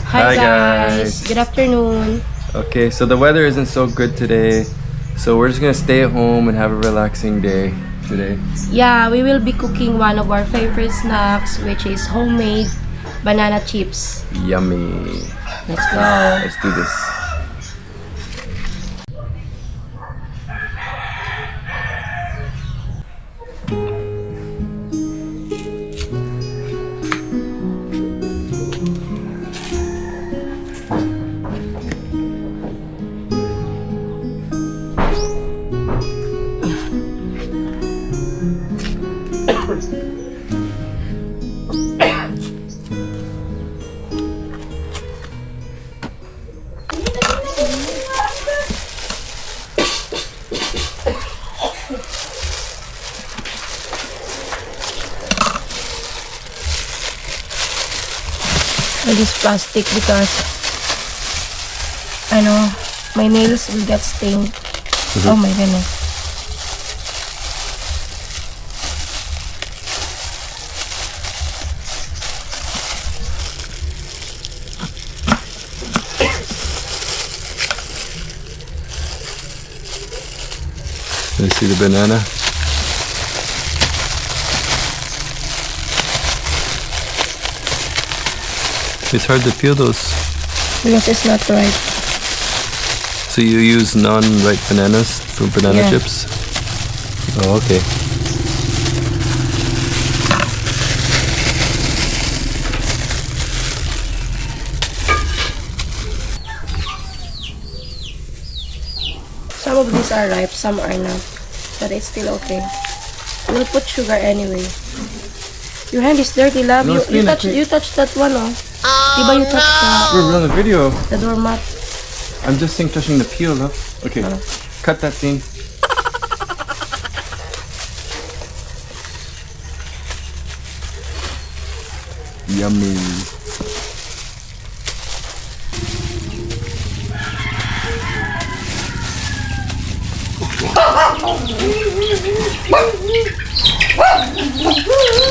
Hi guys, good afternoon. Okay, so the weather isn't so good today, so we're just gonna stay at home and have a relaxing day today. Yeah, we will be cooking one of our favorite snacks, which is homemade banana chips. Yummy. Let's go. Let's do this. I use plastic because I know my nails will get stained. Oh my goodness. Let's see the banana. It's hard to peel those. Because it's not right. So you use non-ripe bananas for banana Yeah. chips? Oh, okay. Some of these are ripe, some are not. But it's still okay. We'll put sugar anyway. Your hand is dirty, love. No, it's you clean, you touched that one, oh. Diba you touched We're on the video. the doormat? I'm just saying touching the peel, love. Okay, cut that scene. Yummy.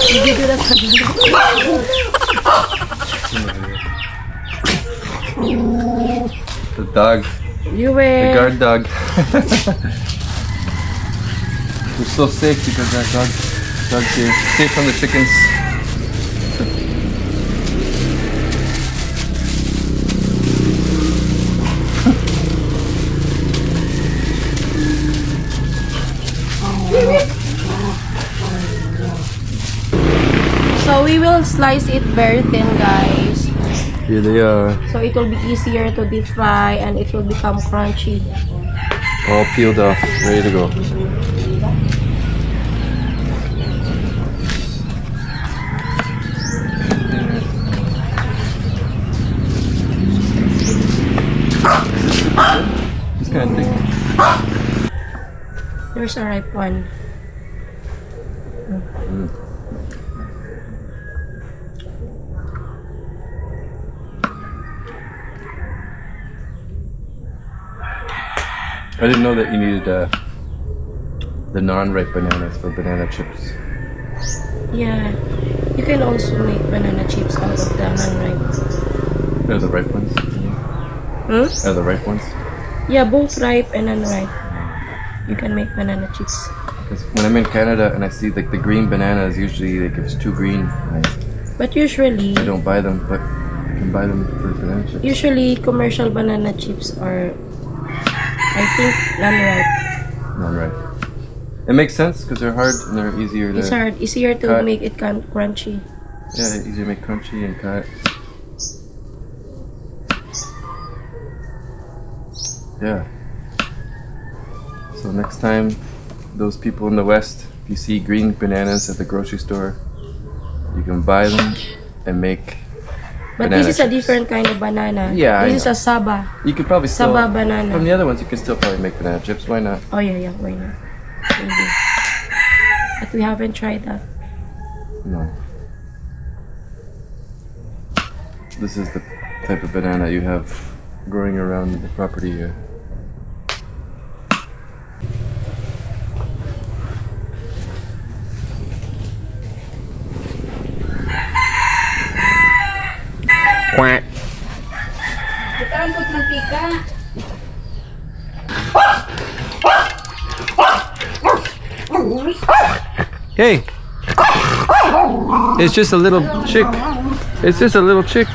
Did you do that? The dog. You The were... guard dog. We're so safe because that dog's here. Safe from the chickens. So we will slice it very thin, guys. Here they are. So it will be easier to deep fry and it will become crunchy. All peeled off. Ready to go. It's kind of thick. There's a ripe one. I didn't know that you needed the non-ripe bananas for banana chips. Yeah. You can also make banana chips out of the non-ripe. They're the ripe ones. Hmm? Are the ripe ones? Yeah, both ripe and non-ripe. You can make banana chips. Because when I'm in Canada and I see like the green bananas, usually like if it's too green, But usually, I don't buy them. But I can buy them for banana chips. usually commercial banana chips are, I think, non-ripe. Non-ripe. It makes sense because they're hard and they're easier to. It's hard, easier to cut. make it crunchy. Yeah, they're easier to make crunchy and cut. Yeah. So next time, those people in the West, if you see green bananas at the grocery store, you can buy them and make. But banana this is a chips. different kind of banana. Yeah, I This is know. a saba. You could probably still. Saba banana. From the other ones, you can still probably make banana chips. Why not? Oh yeah, why not? Maybe. But we haven't tried that. No. This is the type of banana you have growing around the property here. Quack. Hey! It's just a little chick. It's just a little chick.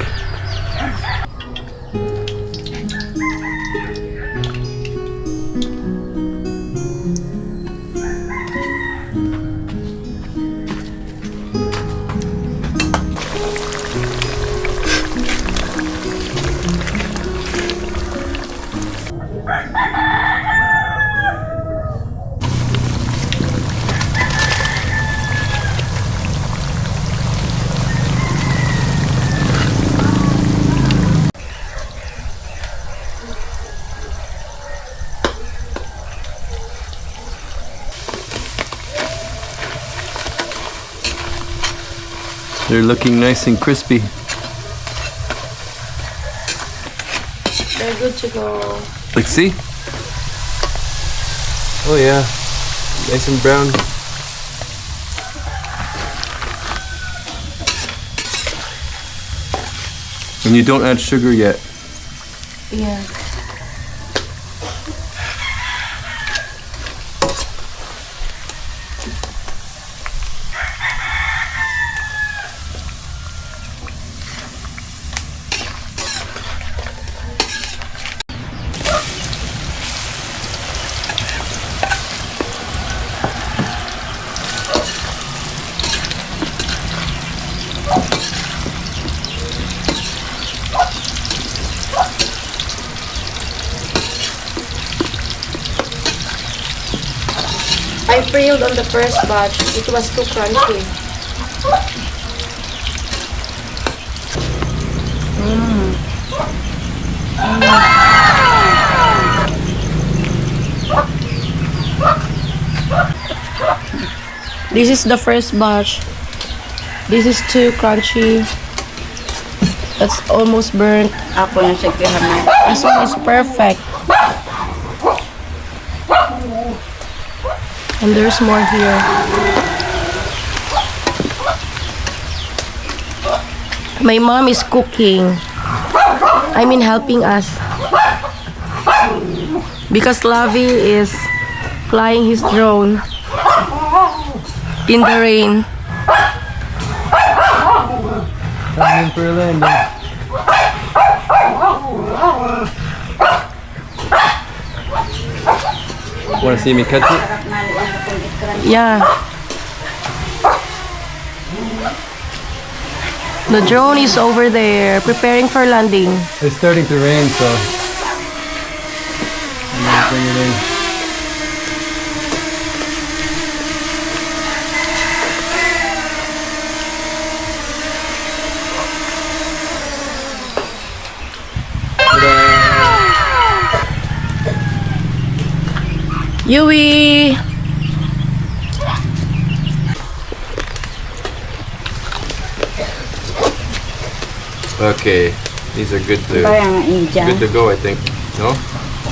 They're looking nice and crispy. They're good to go. Like, see? Oh yeah, nice and brown. And you don't add sugar yet. Yeah. I failed on the first batch. It was too crunchy. This is the first batch. This is too crunchy. That's almost burnt. Ako yung second. This one is perfect. And there's more here. My mom is cooking. I mean helping us. Because Lavi is flying his drone in the rain. Coming for a landing. Want to see me cut it? Yeah. The drone is over there preparing for landing. It's starting to rain, so I'm gonna bring it in. Yui! Okay, these are good to go, I think. No?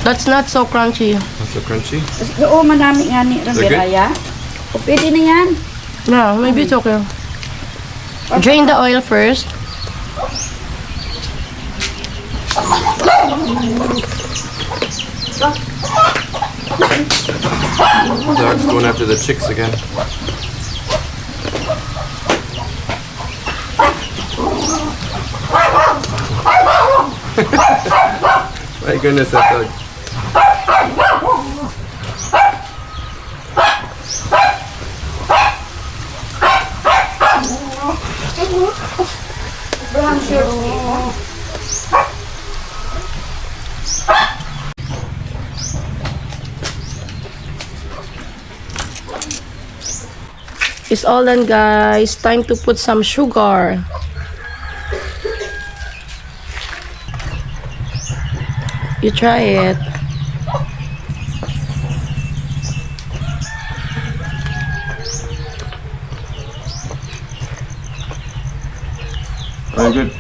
That's not so crunchy. Not so crunchy. Oo, manami nga ni They're good? Rabiraya. O pwede na yan. No, maybe it's okay. Drain the oil first. Dog's going after the chicks again. My goodness, that dog. It's all done, guys. Time to put some sugar. You try it. Very good.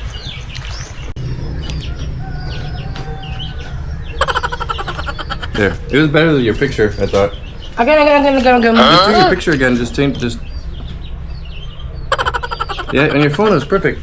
There. It was better than your picture, I thought. Again. Just do your picture again. Just. Yeah, on your phone it was perfect.